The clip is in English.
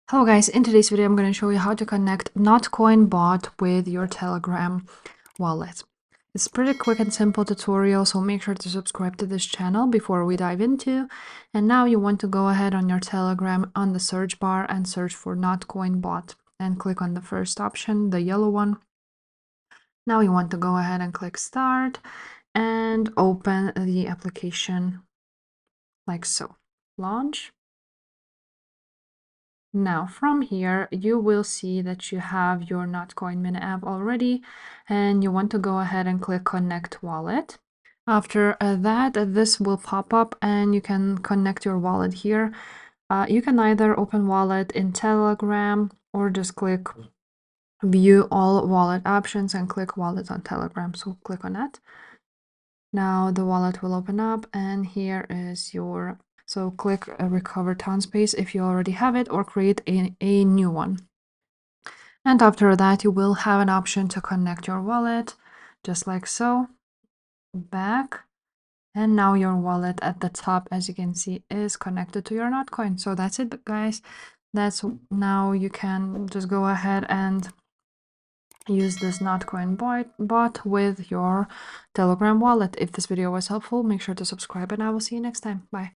Hello guys, in today's video I'm going to show you how to connect Notcoin bot with your Telegram wallet. It's a pretty quick and simple tutorial, so make sure to subscribe to this channel before we dive into. And now you want to go ahead on your Telegram on the search bar and search for Notcoin bot and click on the first option, the yellow one. Now you want to go ahead and click start and open the application like so. Launch. Now from here, you will see that you have your Notcoin mini app already, and you want to go ahead and click connect wallet. After that, this will pop up and you can connect your wallet here. You can either open wallet in Telegram or just click view all wallet options and click wallet on Telegram. So click on that. Now the wallet will open up and here is your, so click recover town space if you already have it or create a new one. And after that you will have an option to connect your wallet just like so. Back. And now your wallet at the top, as you can see, is connected to your Notcoin. So that's it, guys. That's now you can just go ahead and use this Notcoin bot with your Telegram wallet. If this video was helpful, make sure to subscribe and I will see you next time. Bye.